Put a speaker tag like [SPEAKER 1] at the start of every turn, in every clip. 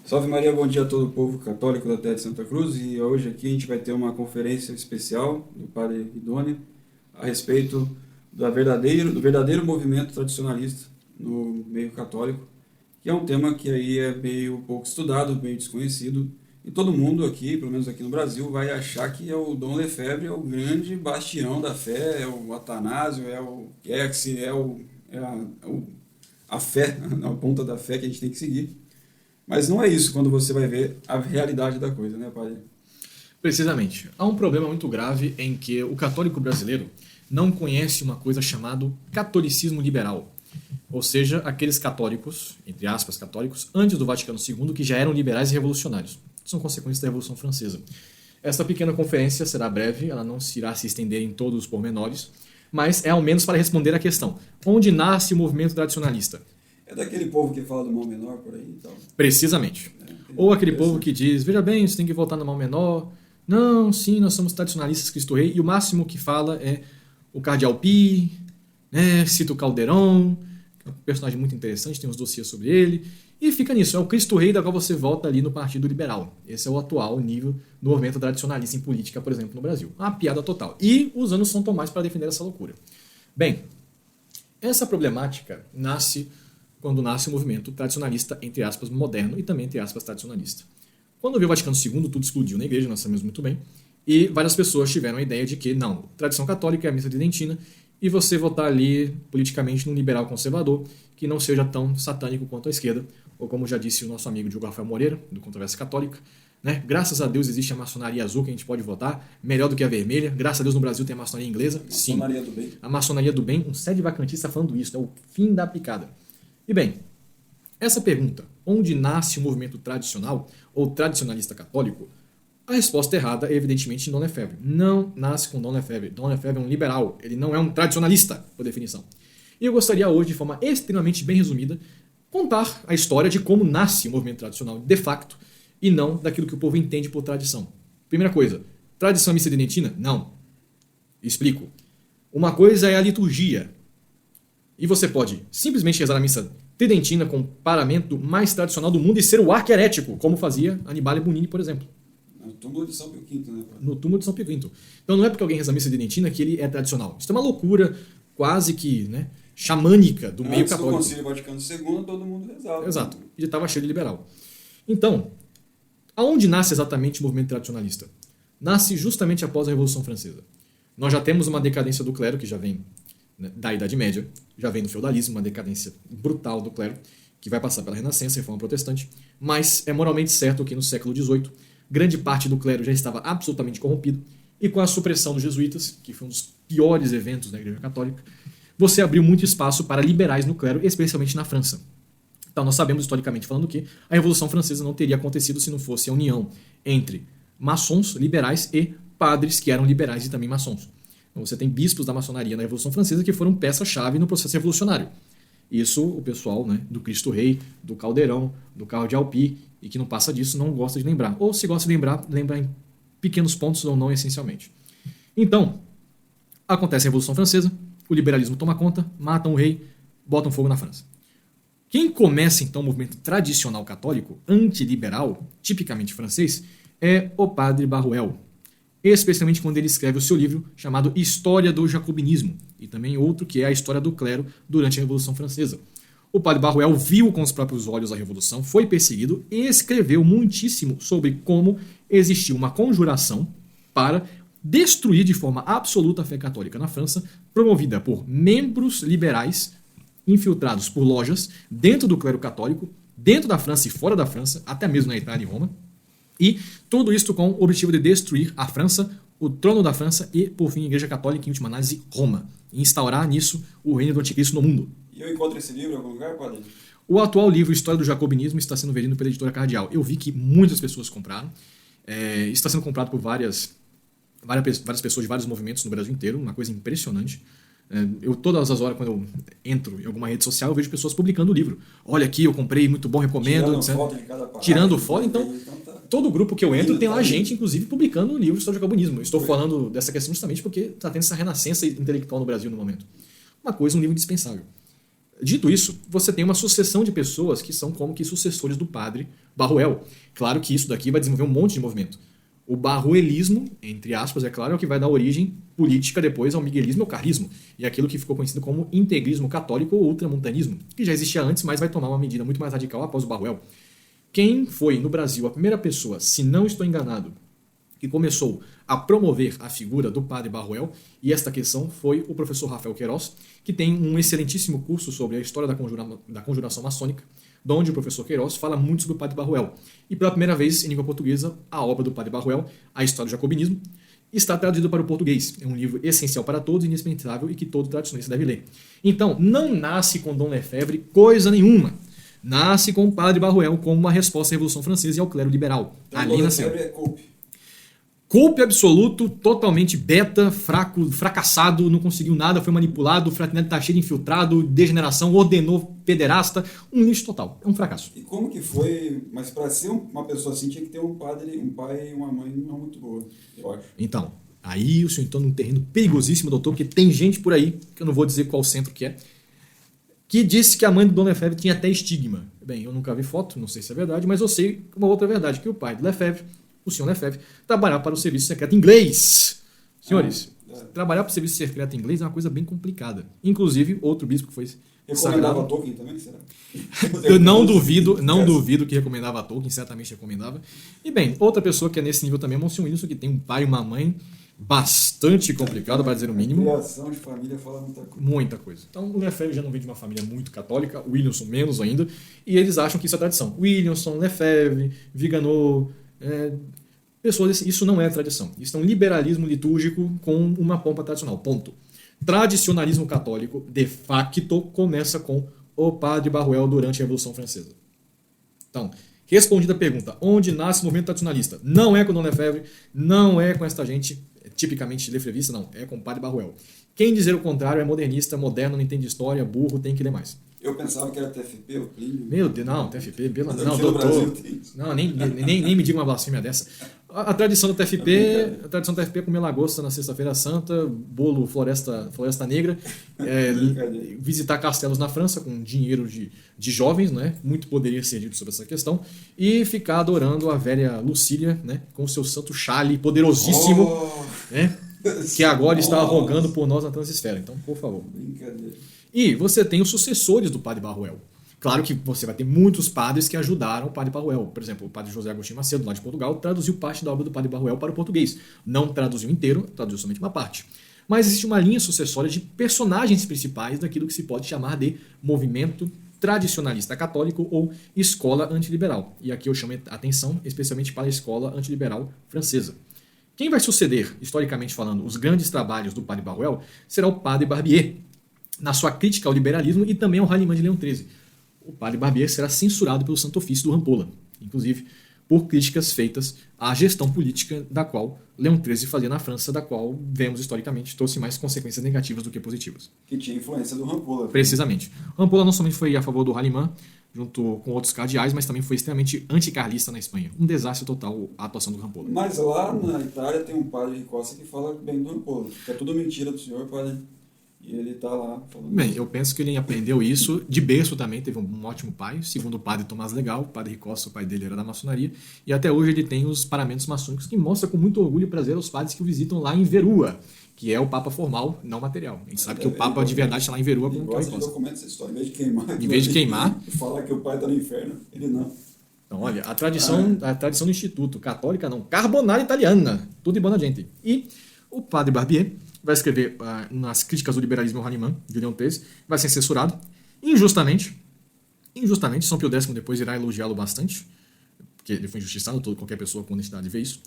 [SPEAKER 1] Salve Maria, bom dia a todo o povo católico da Terra de Santa Cruz. E hoje aqui a gente vai ter uma conferência especial do Padre Guidoni a respeito do verdadeiro movimento tradicionalista no meio católico, que é um tema que aí é meio pouco estudado, meio desconhecido. E todo mundo aqui, pelo menos aqui no Brasil, vai achar que é o Dom Lefebvre, é o grande bastião da fé, é o Atanásio, é o Kex, a fé, a ponta da fé que a gente tem que seguir. Mas não é isso quando você vai ver a realidade da coisa, né, padre?
[SPEAKER 2] Precisamente. Há um problema muito grave em que o católico brasileiro não conhece uma coisa chamada catolicismo liberal. Ou seja, aqueles católicos, entre aspas, católicos, antes do Vaticano II, que já eram liberais e revolucionários. São consequências da Revolução Francesa. Esta pequena conferência será breve, ela não irá se estender em todos os pormenores, mas é ao menos para responder à questão: onde nasce o movimento tradicionalista?
[SPEAKER 1] É daquele povo que fala do mal menor por aí e tal.
[SPEAKER 2] Precisamente. Ou aquele povo que diz, veja bem, você tem que votar no mal menor. Não, sim, nós somos tradicionalistas Cristo Rei. E o máximo que fala é o Cardeal Pi, né, cita o Caldeirão, que é um personagem muito interessante, tem uns dossiês sobre ele. E fica nisso, é o Cristo Rei da qual você vota ali no Partido Liberal. Esse é o atual nível do movimento tradicionalista em política, por exemplo, no Brasil. Uma piada total. E usando São Tomás para defender essa loucura. Bem, essa problemática nasce quando nasce o movimento tradicionalista, entre aspas, moderno e também, entre aspas, tradicionalista. Quando veio o Vaticano II, tudo explodiu na igreja, nós sabemos muito bem, e várias pessoas tiveram a ideia de que, não, tradição católica é a missa tridentina, e você votar ali politicamente num liberal conservador, que não seja tão satânico quanto a esquerda, ou como já disse o nosso amigo Diogo Rafael Moreira, do Controvérsia Católica, né? Graças a Deus existe a maçonaria azul que a gente pode votar, melhor do que a vermelha. Graças a Deus no Brasil tem a maçonaria inglesa. Sim.
[SPEAKER 1] Maçonaria do bem.
[SPEAKER 2] A maçonaria do bem, um sede vacantista falando isso, é o fim da picada. E bem, essa pergunta, onde nasce o movimento tradicional ou tradicionalista católico, a resposta errada é evidentemente em Dom Lefebvre. Não nasce com Dom Lefebvre. Dom Lefebvre é um liberal, ele não é um tradicionalista, por definição. E eu gostaria hoje, de forma extremamente bem resumida, contar a história de como nasce o movimento tradicional de facto e não daquilo que o povo entende por tradição. Primeira coisa, tradição é missa tridentina? Não. Explico. Uma coisa é a liturgia. E você pode simplesmente rezar a missa tridentina com o paramento mais tradicional do mundo e ser o arquierético, como fazia Annibale Bugnini, por exemplo.
[SPEAKER 1] No túmulo de São Pio V, né?
[SPEAKER 2] No túmulo de São Pio V. Então não é porque alguém reza a missa tridentina que ele é tradicional. Isso é uma loucura quase que, né, xamânica do meio católico.
[SPEAKER 1] Antes do Concílio Vaticano II, todo mundo rezava.
[SPEAKER 2] Exato. E estava cheio de liberal. Então, aonde nasce exatamente o movimento tradicionalista? Nasce justamente após a Revolução Francesa. Nós já temos uma decadência do clero, que já vem, né, da Idade Média, já vem do feudalismo, uma decadência brutal do clero, que vai passar pela Renascença, Reforma Protestante, mas é moralmente certo que no século XVIII, grande parte do clero já estava absolutamente corrompido, e com a supressão dos jesuítas, que foi um dos piores eventos da Igreja Católica, você abriu muito espaço para liberais no clero, especialmente na França. Então nós sabemos, historicamente falando, que a Revolução Francesa não teria acontecido se não fosse a união entre maçons, liberais e padres que eram liberais e também maçons. Então você tem bispos da maçonaria na Revolução Francesa que foram peça-chave no processo revolucionário. Isso o pessoal, né, do Cristo Rei, do Caldeirão, do Cardeal Pi, e que não passa disso, não gosta de lembrar. Ou se gosta de lembrar, lembra em pequenos pontos ou não essencialmente. Então, acontece a Revolução Francesa, o liberalismo toma conta, matam o rei, botam fogo na França. Quem começa então o movimento tradicional católico, antiliberal, tipicamente francês, é o padre Barruel, especialmente quando ele escreve o seu livro chamado História do Jacobinismo, e também outro que é a História do Clero durante a Revolução Francesa. O padre Barruel viu com os próprios olhos a Revolução, foi perseguido e escreveu muitíssimo sobre como existiu uma conjuração para destruir de forma absoluta a fé católica na França, promovida por membros liberais infiltrados por lojas dentro do clero católico, dentro da França e fora da França, até mesmo na Itália e Roma, e tudo isso com o objetivo de destruir a França, o trono da França e, por fim, a Igreja Católica, em última análise, Roma, e instaurar nisso o reino do anticristo no mundo.
[SPEAKER 1] E eu encontro esse livro em algum lugar, padre?
[SPEAKER 2] O atual livro História do Jacobinismo está sendo vendido pela editora Cardeal. Eu vi que muitas pessoas compraram. Está sendo comprado por várias pessoas de vários movimentos no Brasil inteiro, uma coisa impressionante. Eu, todas as horas, quando eu entro em alguma rede social, eu vejo pessoas publicando o livro. Olha aqui, eu comprei, muito bom, recomendo.
[SPEAKER 1] Tirando foto de cada parágrafo.
[SPEAKER 2] Tirando foto, então
[SPEAKER 1] Tá.
[SPEAKER 2] todo grupo que eu entro tem lá gente, inclusive, publicando o livro História do Jacobinismo. Eu estou falando dessa questão justamente porque está tendo essa renascença intelectual no Brasil no momento. Uma coisa, um livro indispensável. Dito isso, você tem uma sucessão de pessoas que são como que sucessores do padre Barruel. Claro que isso daqui vai desenvolver um monte de movimento. O barruelismo, entre aspas, é claro, é o que vai dar origem política depois ao miguelismo e ao carlismo, e aquilo que ficou conhecido como integrismo católico ou ultramontanismo, que já existia antes, mas vai tomar uma medida muito mais radical após o Barruel. Quem foi no Brasil a primeira pessoa, se não estou enganado, que começou a promover a figura do padre Barruel, e esta questão foi o professor Rafael Queiroz, que tem um excelentíssimo curso sobre a história da conjuração maçônica, onde o professor Queiroz fala muito sobre o padre Barruel. E pela primeira vez, em língua portuguesa, a obra do padre Barruel, A História do Jacobinismo, está traduzida para o português. É um livro essencial para todos, indispensável e que todo tradicionalista deve ler. Então, não nasce com Dom Lefebvre coisa nenhuma. Nasce com o padre Barruel como uma resposta à Revolução Francesa e ao clero liberal.
[SPEAKER 1] Então,
[SPEAKER 2] ali nasceu.
[SPEAKER 1] É coupe.
[SPEAKER 2] Coupe absoluto, totalmente beta, fraco, fracassado, não conseguiu nada, foi manipulado, fraternidade tá cheio de infiltrado, degeneração, ordenou pederasta, um lixo total, é um fracasso.
[SPEAKER 1] E como que foi? Mas para ser uma pessoa assim tinha que ter um padre, um pai e uma mãe não muito boa, eu acho.
[SPEAKER 2] Então, aí o senhor entrou num terreno perigosíssimo, doutor, porque tem gente por aí, que eu não vou dizer qual centro que disse que a mãe do Dom Lefebvre tinha até estigma. Bem, eu nunca vi foto, não sei se é verdade, mas eu sei uma outra verdade, que o pai do Lefebvre, o senhor Lefebvre, trabalhava para o serviço secreto inglês. Senhores, trabalhar para o serviço secreto inglês é uma coisa bem complicada. Inclusive, outro bispo que foi
[SPEAKER 1] recomendava a Tolkien também, será?
[SPEAKER 2] Eu não duvido que recomendava a Tolkien, certamente recomendava. E bem, outra pessoa que é nesse nível também é o Monsenhor Wilson, que tem um pai e uma mãe bastante complicado, para dizer o mínimo.
[SPEAKER 1] A criação de família fala muita coisa.
[SPEAKER 2] Muita coisa. Então, o Lefebvre já não vem de uma família muito católica, o Williamson menos ainda, e eles acham que isso é tradição. Williamson, Lefebvre, Viganò, pessoas, isso não é tradição. Isso é um liberalismo litúrgico com uma pompa tradicional. Ponto. Tradicionalismo católico, de facto, começa com o padre Barruel durante a Revolução Francesa. Então, respondida a pergunta, onde nasce o movimento tradicionalista? Não é com Dom Lefebvre, não é com esta gente, tipicamente lefevrista, não, é com o padre Barruel. Quem dizer o contrário é modernista, moderno, não entende história, burro, tem que ler mais.
[SPEAKER 1] Eu pensava que era TFP, o Plínio.
[SPEAKER 2] Meu Deus, não, TFP, não, doutor. Não, nem me diga uma blasfêmia dessa. A tradição do TFP, é comer lagosta na Sexta-feira Santa, bolo Floresta Negra, visitar castelos na França com dinheiro de jovens, né? Muito poderia ser dito sobre essa questão, e ficar adorando a velha Lucília, né? Com o seu santo chale poderosíssimo, né? Que agora está rogando por nós na transesfera. Então, por favor.
[SPEAKER 1] Brincadeira.
[SPEAKER 2] E você tem os sucessores do padre Barruel. Claro que você vai ter muitos padres que ajudaram o padre Barruel. Por exemplo, o padre José Agostinho Macedo, lá de Portugal, traduziu parte da obra do padre Barruel para o português. Não traduziu inteiro, traduziu somente uma parte. Mas existe uma linha sucessória de personagens principais daquilo que se pode chamar de movimento tradicionalista católico ou escola antiliberal. E aqui eu chamo a atenção especialmente para a escola antiliberal francesa. Quem vai suceder, historicamente falando, os grandes trabalhos do padre Barruel será o padre Barbier, na sua crítica ao liberalismo e também ao Hahnemann de Leão XIII. O padre Barbier será censurado pelo Santo Ofício do Rampolla, inclusive por críticas feitas à gestão política da qual Leão XIII fazia na França, da qual, vemos historicamente, trouxe mais consequências negativas do que positivas.
[SPEAKER 1] Que tinha influência do Rampolla.
[SPEAKER 2] Precisamente. O Rampolla não somente foi a favor do Hahnemann, junto com outros cardeais, mas também foi extremamente anticarlista na Espanha. Um desastre total a atuação do Rampolla.
[SPEAKER 1] Mas lá na Itália tem um padre de Costa que fala bem do Rampolla, que é tudo mentira do senhor, padre. E ele está lá falando.
[SPEAKER 2] Bem, eu penso que ele aprendeu isso de berço também, teve um ótimo pai, segundo o padre Tomás Legal, o padre Ricosta, o pai dele era da maçonaria, e até hoje ele tem os paramentos maçônicos que mostra com muito orgulho e prazer aos padres que o visitam lá em Verua, que é o Papa formal, não material. A gente sabe que o Papa de verdade está lá em Verua com o Tomás Costa.
[SPEAKER 1] Documenta essa história, em
[SPEAKER 2] vez de queimar,
[SPEAKER 1] falar que o pai está no inferno, ele não.
[SPEAKER 2] Então, olha, a tradição do Instituto, católica não, carbonara italiana, tudo de boa gente. E o padre Barbier vai escrever nas críticas do liberalismo ao Hahnemann, de Leão XIII, vai ser censurado, injustamente. São Pio X depois irá elogiá-lo bastante, porque ele foi injustiçado, qualquer pessoa com honestidade vê isso.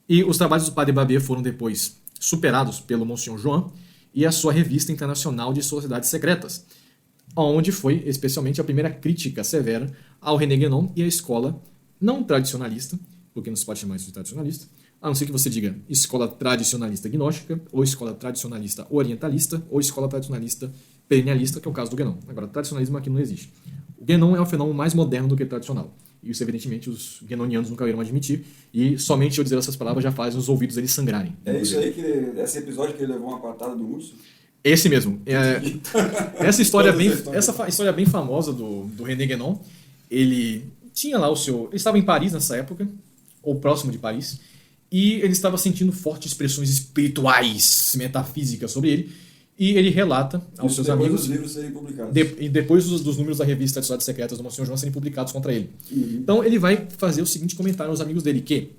[SPEAKER 2] E os trabalhos do padre Barbier foram depois superados pelo Monsenhor Joan e a sua revista internacional de sociedades secretas, onde foi especialmente a primeira crítica severa ao René Guénon e à escola não tradicionalista, porque não se pode chamar isso de tradicionalista, a não ser que você diga escola tradicionalista gnóstica, ou escola tradicionalista orientalista, ou escola tradicionalista perennialista, que é o caso do Guénon. Agora, tradicionalismo aqui não existe. O Guénon é um fenômeno mais moderno do que tradicional. E isso, evidentemente, os guénonianos nunca irão admitir, e somente eu dizer essas palavras já faz os ouvidos eles sangrarem.
[SPEAKER 1] É isso aí, esse episódio que ele levou uma patada do urso?
[SPEAKER 2] Esse mesmo. Essa história
[SPEAKER 1] Toda
[SPEAKER 2] história bem famosa do René Guénon. Ele tinha lá ele estava em Paris nessa época, ou próximo de Paris, e ele estava sentindo fortes pressões espirituais, metafísicas sobre ele, e ele relata aos seus amigos...
[SPEAKER 1] Depois dos livros serem publicados.
[SPEAKER 2] E depois dos números da revista Sociedades Secretas do Monsenhor João serem publicados contra ele.
[SPEAKER 1] Uhum.
[SPEAKER 2] Então ele vai fazer o seguinte comentário aos amigos dele, que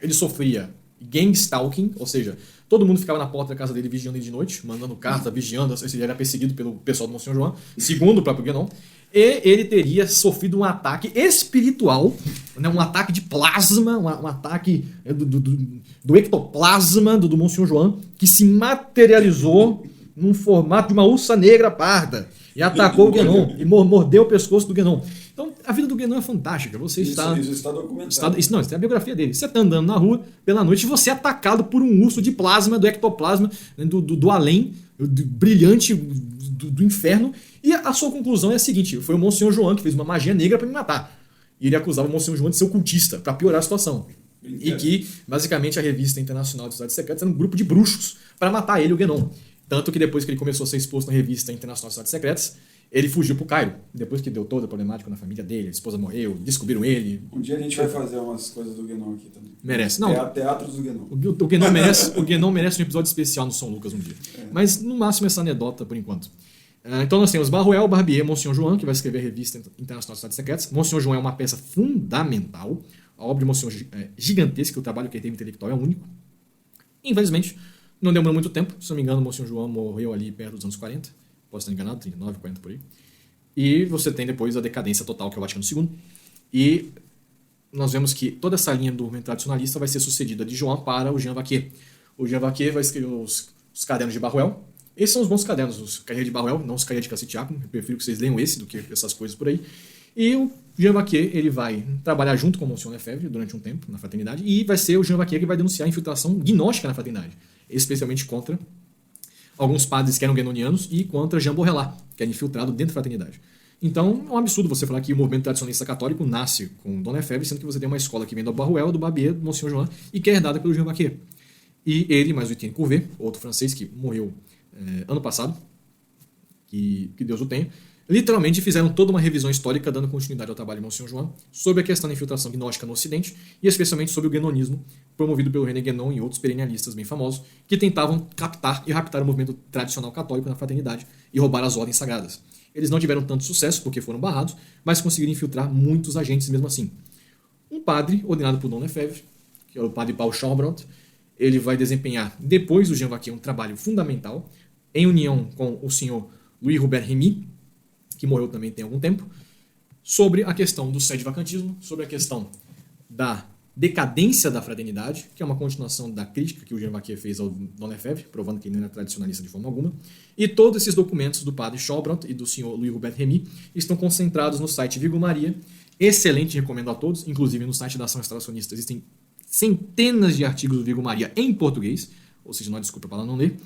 [SPEAKER 2] ele sofria gang stalking, ou seja, todo mundo ficava na porta da casa dele vigiando ele de noite, mandando carta, vigiando, ou seja, ele era perseguido pelo pessoal do Monsenhor João, segundo o próprio Guénon, e ele teria sofrido um ataque espiritual, né, um ataque de plasma, um ataque do ectoplasma do Monsenhor João, que se materializou num formato de uma ursa negra parda, e atacou o Guénon, e mordeu o pescoço do Guénon. Então, a vida do Guénon é fantástica. Isso
[SPEAKER 1] está documentado.
[SPEAKER 2] Isso é a biografia dele. Você está andando na rua, pela noite, e você é atacado por um urso de plasma, do ectoplasma, né, do além, brilhante, do inferno. E a sua conclusão é a seguinte: foi o Monsenhor João que fez uma magia negra para me matar. E ele acusava o Monsenhor João de ser ocultista, para piorar a situação. E que, basicamente, a revista internacional de Sociedades Secretas era um grupo de bruxos para matar ele, o Guénon. Tanto que depois que ele começou a ser exposto na revista internacional de Sociedades Secretas, ele fugiu pro Cairo, depois que deu toda a problemática na família dele, a esposa morreu, descobriram ele.
[SPEAKER 1] Um dia a gente vai fazer umas coisas do Guénon aqui também.
[SPEAKER 2] Merece. Não,
[SPEAKER 1] Teatros do Guénon.
[SPEAKER 2] O Guénon merece um episódio especial no São Lucas um dia. Mas, no máximo, essa anedota por enquanto. Então nós temos Barruel, Barbier, Monsenhor João, que vai escrever a revista internacional de Sociedades Secretas. Monsenhor João é uma peça fundamental. A obra de Monsenhor é gigantesca, o trabalho que ele teve intelectual é único. Infelizmente, não demorou muito tempo. Se não me engano, Monsenhor João morreu ali perto dos anos 40. Posso estar enganado, 39, 40 por aí. E você tem depois a decadência total, que é o Vaticano II. E nós vemos que toda essa linha do movimento tradicionalista vai ser sucedida de João para o Jean Vacquier. O Jean Vacquier vai escrever os cadernos de Barruel. Esses são os bons cadernos, os Carreiras de Barruel, não os Carreiras de Cassitiaco. Eu prefiro que vocês leiam esse do que essas coisas por aí. E o Jean Vacquier, ele vai trabalhar junto com o Monsenhor Lefebvre durante um tempo na fraternidade, e vai ser o Jean Vacquier que vai denunciar a infiltração gnóstica na fraternidade, especialmente contra alguns padres que eram guénonianos e contra Jean Borrellat, que era infiltrado dentro da fraternidade. Então, é um absurdo você falar que o movimento tradicionalista católico nasce com Dom Lefebvre, sendo que você tem uma escola que vem do Barruel, do Barbier, do Monsenhor João, e que é herdada pelo Jean Vacquier. E ele, mais o Etienne Couvet, outro francês que morreu ano passado, que Deus o tenha, literalmente fizeram toda uma revisão histórica dando continuidade ao trabalho de Monsenhor João sobre a questão da infiltração gnóstica no Ocidente e especialmente sobre o guénonismo promovido pelo René Guénon e outros perennialistas bem famosos que tentavam captar e raptar o movimento tradicional católico na fraternidade e roubar as ordens sagradas. Eles não tiveram tanto sucesso porque foram barrados, mas conseguiram infiltrar muitos agentes mesmo assim. Um padre ordenado por Dom Lefebvre, que é o padre Paul Chambrant, ele vai desempenhar, depois do Jean Vacquier, um trabalho fundamental em união com o senhor Louis Robert Remy, que morreu também tem algum tempo, sobre a questão do sede-vacantismo, sobre a questão da decadência da fraternidade, que é uma continuação da crítica que o Jean Vacquier fez ao Dom Lefebvre, provando que ele não era tradicionalista de forma alguma. E todos esses documentos do padre Chambrant e do senhor Louis Robert Remy estão concentrados no site Virgo Maria. Excelente, recomendo a todos. Inclusive no site da Ação Restauracionista existem centenas de artigos do Virgo Maria em português, ou seja, não há desculpa para não ler.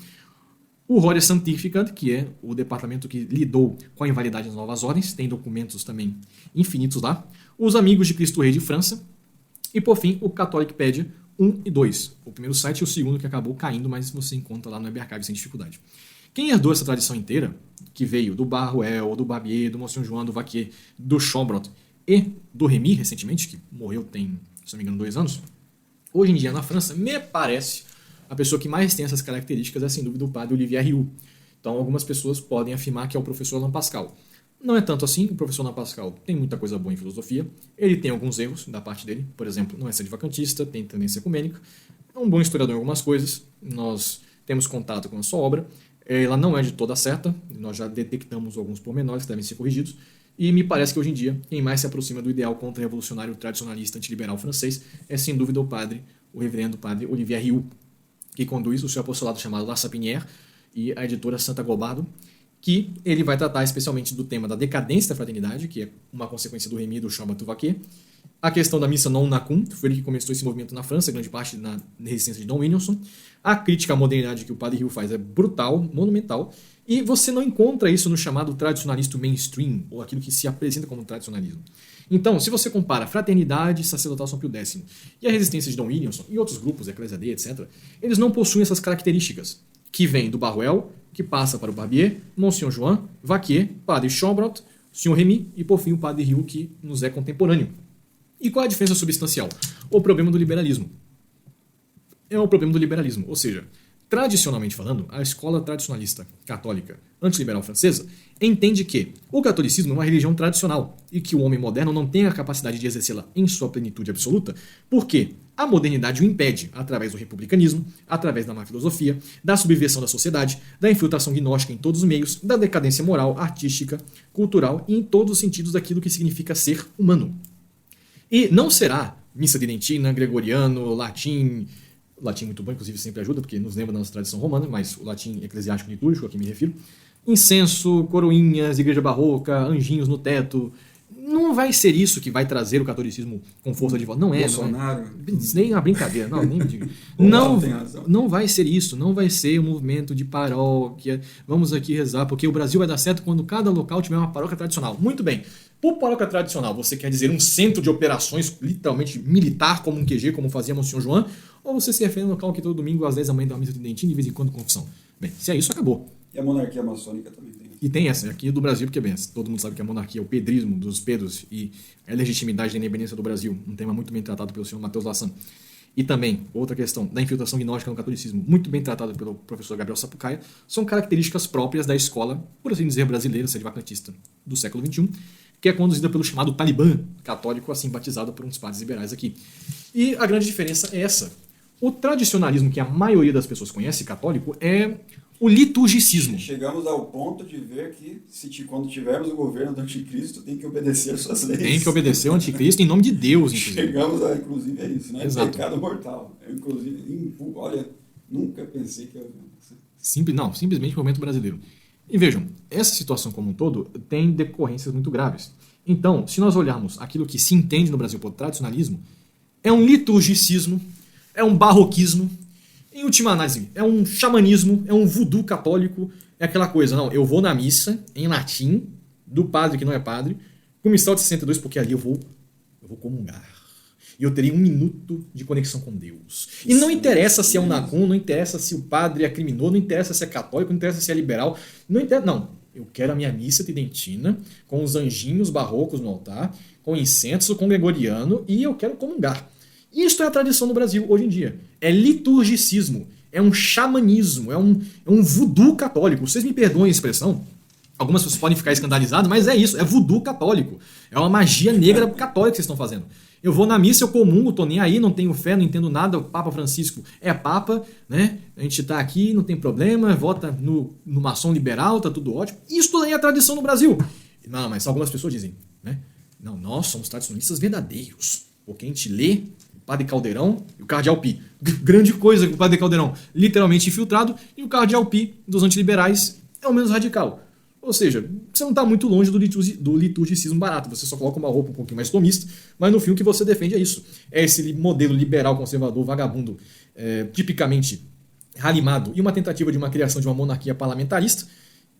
[SPEAKER 2] O Horia Sanctificat, que é o departamento que lidou com a invalidade das novas ordens, tem documentos também infinitos lá. Os Amigos de Cristo Rei de França. E, por fim, o Catholicpedia 1 e 2. O primeiro site e o segundo que acabou caindo, mas você encontra lá no Web Archive sem dificuldade. Quem herdou essa tradição inteira, que veio do Barruel, do Barbier, do Monsenhor João, do Vacquier, do Chambrant e do Remy, recentemente, que morreu tem, se não me engano, 2 anos, hoje em dia na França, me parece, a pessoa que mais tem essas características é, sem dúvida, o padre Olivier Rioux. Então, algumas pessoas podem afirmar que é o professor Alain Pascal. Não é tanto assim, o professor Alain Pascal tem muita coisa boa em filosofia, ele tem alguns erros da parte dele, por exemplo, não é sede-vacantista, tem tendência ecumênica, é um bom historiador em algumas coisas, nós temos contato com a sua obra, ela não é de toda certa, nós já detectamos alguns pormenores que devem ser corrigidos, e me parece que hoje em dia, quem mais se aproxima do ideal contra-revolucionário tradicionalista antiliberal francês é, sem dúvida, o reverendo padre Olivier Rioux, que conduz o seu apostolado chamado La Sapinière e a editora Santa Gobardo, que ele vai tratar especialmente do tema da decadência da fraternidade, que é uma consequência do Remy e do Chambrant do Vacquier, a questão da missa non nacum, foi ele que começou esse movimento na França, grande parte na resistência de Dom Williamson, a crítica à modernidade que o padre Rioux faz é brutal, monumental, e você não encontra isso no chamado tradicionalismo mainstream, ou aquilo que se apresenta como tradicionalismo. Então, se você compara a Fraternidade Sacerdotal São Pio X e a resistência de Dom Williamson e outros grupos, Eclésia D, etc., eles não possuem essas características que vêm do Barruel, que passa para o Barbier, Monsenhor Joan, Vaquier, Padre Chambrot, Sr. Remy e, por fim, o Padre Riou, que nos é contemporâneo. E qual é a diferença substancial? O problema do liberalismo. É o problema do liberalismo, ou seja, tradicionalmente falando, a escola tradicionalista católica antiliberal francesa entende que o catolicismo é uma religião tradicional e que o homem moderno não tem a capacidade de exercê-la em sua plenitude absoluta, porque a modernidade o impede através do republicanismo, através da má filosofia, da subversão da sociedade, da infiltração gnóstica em todos os meios, da decadência moral, artística, cultural e em todos os sentidos daquilo que significa ser humano. E não será missa tridentina, gregoriano, latim muito bom, inclusive, sempre ajuda, porque nos lembra da nossa tradição romana, mas o latim eclesiástico litúrgico, a que me refiro. Incenso, coroinhas, igreja barroca, anjinhos no teto. Não vai ser isso que vai trazer o catolicismo com força de volta. Não é.
[SPEAKER 1] Bolsonaro.
[SPEAKER 2] Não é. Nem uma brincadeira. Não, nem me diga. Não vai ser isso. Não vai ser um movimento de paróquia. Vamos aqui rezar, porque o Brasil vai dar certo quando cada local tiver uma paróquia tradicional. Muito bem. Por paróquia tradicional, você quer dizer um centro de operações literalmente militar, como um QG, como fazia Monsenhor Joan, ou você se refere a um local que todo domingo às 10 da manhã dá uma missa tridentina e de vez em quando confissão? Bem, se é isso, acabou.
[SPEAKER 1] E a monarquia maçônica também tem.
[SPEAKER 2] E tem essa, aqui do Brasil, porque bem, todo mundo sabe que a monarquia é o pedrismo dos Pedros e a legitimidade da independência do Brasil, um tema muito bem tratado pelo senhor Matheus Lassan. E também, outra questão, da infiltração gnóstica no catolicismo, muito bem tratada pelo professor Gabriel Sapucaia, são características próprias da escola, por assim dizer, brasileira, sedevacantista do século XXI, que é conduzida pelo chamado Talibã católico, assim batizado por uns padres liberais aqui. E a grande diferença é essa. O tradicionalismo que a maioria das pessoas conhece, católico, é o liturgicismo.
[SPEAKER 1] Chegamos ao ponto de ver que quando tivermos o governo do anticristo, tem que obedecer às suas leis.
[SPEAKER 2] Tem que obedecer ao anticristo em nome de Deus, inclusive.
[SPEAKER 1] Chegamos a, inclusive, a isso, né?
[SPEAKER 2] Exato.
[SPEAKER 1] Pecado mortal. Eu, inclusive, olha, nunca pensei que eu...
[SPEAKER 2] Simplesmente o movimento brasileiro. E vejam, essa situação como um todo tem decorrências muito graves. Então, se nós olharmos aquilo que se entende no Brasil por tradicionalismo, é um liturgicismo, é um barroquismo, em última análise, é um xamanismo, é um voodoo católico, é aquela coisa, não, eu vou na missa, em latim, do padre que não é padre, com missal de 62, porque ali eu vou comungar. E eu terei 1 minuto de conexão com Deus. E não interessa se é um nacum, não interessa se o padre é criminoso, não interessa se é católico, não interessa se é liberal, não. Eu quero a minha missa tridentina, com os anjinhos barrocos no altar, com incenso, com gregoriano, e eu quero comungar. Isto é a tradição no Brasil hoje em dia. É liturgicismo, é um xamanismo, é um voodoo católico. Vocês me perdoem a expressão, algumas pessoas podem ficar escandalizadas, mas é isso, é voodoo católico. É uma magia negra católica que vocês estão fazendo. Eu vou na missa, eu comungo, tô nem aí, não tenho fé, não entendo nada, o Papa Francisco é Papa, né? A gente tá aqui, não tem problema, vota no maçom liberal, tá tudo ótimo. Isso daí é a tradição no Brasil. Não, mas algumas pessoas dizem, né? Não, nós somos tradicionalistas verdadeiros, porque a gente lê o Padre Caldeirão e o Cardeal Pi. Grande coisa que o Padre Caldeirão, literalmente infiltrado, e o Cardeal Pi dos antiliberais é o menos radical. Ou seja, você não está muito longe do liturgicismo barato, você só coloca uma roupa um pouquinho mais tomista, mas no fim o que você defende é isso. É esse modelo liberal, conservador, vagabundo, tipicamente ralimado, e uma tentativa de uma criação de uma monarquia parlamentarista,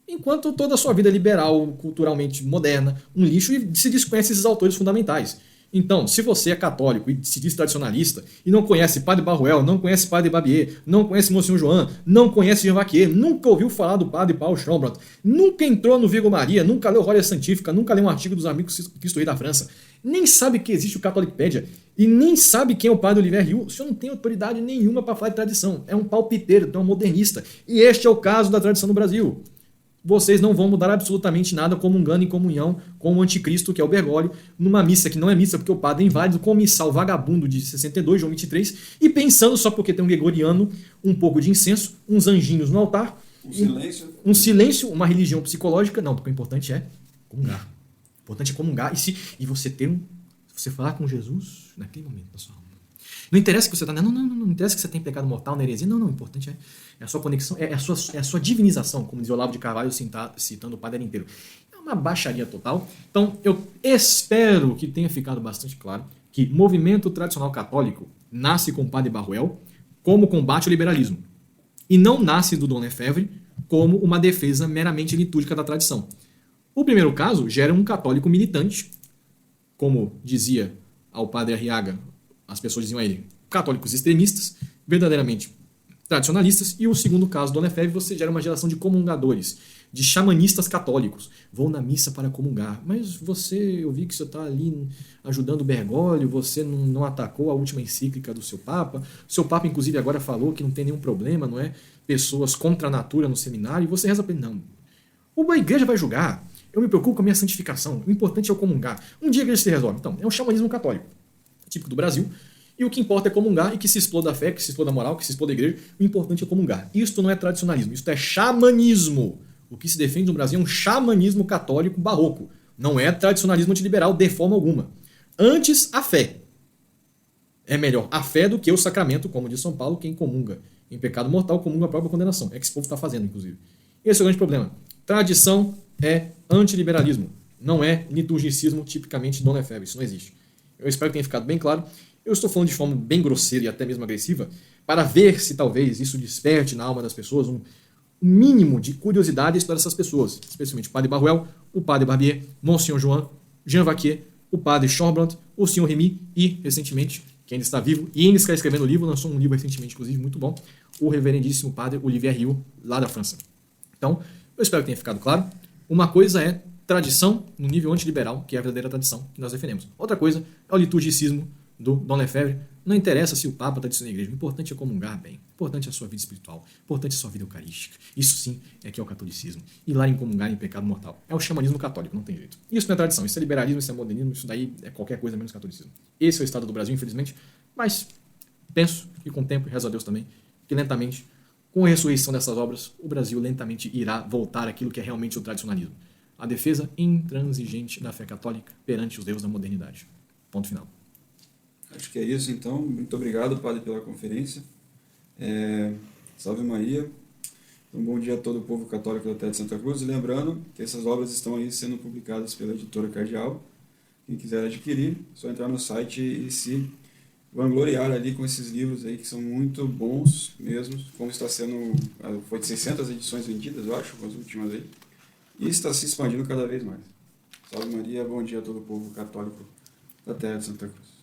[SPEAKER 2] enquanto toda a sua vida é liberal, culturalmente moderna, um lixo, e se desconhece esses autores fundamentais. Então, se você é católico e se diz tradicionalista e não conhece Padre Barruel, não conhece Padre Barbier, não conhece Monsenhor Joan, não conhece Jean Vaquier, nunca ouviu falar do Padre Paulo Chambrot, nunca entrou no Virgo Maria, nunca leu Rolia Santífica, nunca leu um artigo dos Amigos Cristo Rei da França, nem sabe que existe o Catolicpédia e nem sabe quem é o Padre Olivier Riou, o senhor não tem autoridade nenhuma para falar de tradição, é um palpiteiro, é um modernista. E este é o caso da tradição no Brasil. Vocês não vão mudar absolutamente nada comungando em comunhão com o anticristo, que é o Bergoglio, numa missa que não é missa porque o padre é inválido, com o missal vagabundo de 62, João 23, e pensando só porque tem um gregoriano, um pouco de incenso, uns anjinhos no altar, um silêncio, uma religião psicológica. Não, porque o importante é comungar. O importante é comungar e você você falar com Jesus naquele momento da sua alma. Não interessa que você está... Não interessa que você tem pecado mortal na heresia. Não, o importante é a sua conexão, é a sua divinização, como dizia Olavo de Carvalho citando o Padre inteiro. É uma baixaria total. Então, eu espero que tenha ficado bastante claro que movimento tradicional católico nasce com o Padre Barruel como combate ao liberalismo. E não nasce do Dom Lefebvre como uma defesa meramente litúrgica da tradição. O primeiro caso gera um católico militante, como dizia ao Padre Arriaga, as pessoas diziam a ele, católicos extremistas, verdadeiramente tradicionalistas. E o segundo caso, Dona Efévia, você gera uma geração de comungadores, de xamanistas católicos. Vou na missa para comungar. Mas você, eu vi que você está ali ajudando o Bergoglio, você não atacou a última encíclica do seu Papa. O seu Papa, inclusive, agora falou que não tem nenhum problema, não é? Pessoas contra a natura no seminário. E você reza para ele, não. A igreja vai julgar. Eu me preocupo com a minha santificação. O importante é eu comungar. Um dia a igreja se resolve. Então, é um xamanismo católico, típico do Brasil. E o que importa é comungar e que se exploda a fé, que se exploda a moral, que se exploda a igreja. O importante é comungar. Isto não é tradicionalismo, isto é xamanismo. O que se defende no Brasil é um xamanismo católico barroco. Não é tradicionalismo antiliberal de forma alguma. Antes, a fé. É melhor a fé do que o sacramento, como diz São Paulo, quem comunga em pecado mortal comunga a própria condenação. É que esse povo está fazendo, inclusive. Esse é o grande problema. Tradição é antiliberalismo. Não é liturgicismo tipicamente Dona Efévia. Isso não existe. Eu espero que tenha ficado bem claro. Eu estou falando de forma bem grosseira e até mesmo agressiva para ver se talvez isso desperte na alma das pessoas um mínimo de curiosidade para essas pessoas, especialmente o padre Baruel, o padre Barbier, Monsenhor João, Jean Vaquier, o padre Chorblant, o senhor Remy e, recentemente, que ainda está vivo e ainda está escrevendo livro, lançou um livro recentemente, inclusive, muito bom, o reverendíssimo padre Olivier Riou, lá da França. Então, eu espero que tenha ficado claro. Uma coisa é tradição no nível antiliberal, que é a verdadeira tradição que nós defendemos. Outra coisa é o liturgicismo do Dona Efévia. Não interessa se o Papa está dizendo na igreja. O importante é comungar bem. O importante é a sua vida espiritual. O importante é a sua vida eucarística. Isso sim é que é o catolicismo. Ir lá em comungar em pecado mortal. É o xamanismo católico, não tem jeito. Isso não é tradição. Isso é liberalismo, isso é modernismo. Isso daí é qualquer coisa menos catolicismo. Esse é o estado do Brasil, infelizmente. Mas penso, e com o tempo, e rezo a Deus também, que lentamente, com a ressurreição dessas obras, o Brasil lentamente irá voltar àquilo que é realmente o tradicionalismo. A defesa intransigente da fé católica perante os deuses da modernidade. Ponto final.
[SPEAKER 1] Acho que é isso, então. Muito obrigado, padre, pela conferência. Salve Maria. Um bom dia a todo o povo católico da Terra de Santa Cruz. E lembrando que essas obras estão aí sendo publicadas pela editora Cardeal. Quem quiser adquirir, é só entrar no site e se vangloriar ali com esses livros aí que são muito bons mesmo. Como está sendo, foi de 600 edições vendidas, eu acho, as últimas aí. E está se expandindo cada vez mais. Salve Maria, bom dia a todo o povo católico da Terra de Santa Cruz.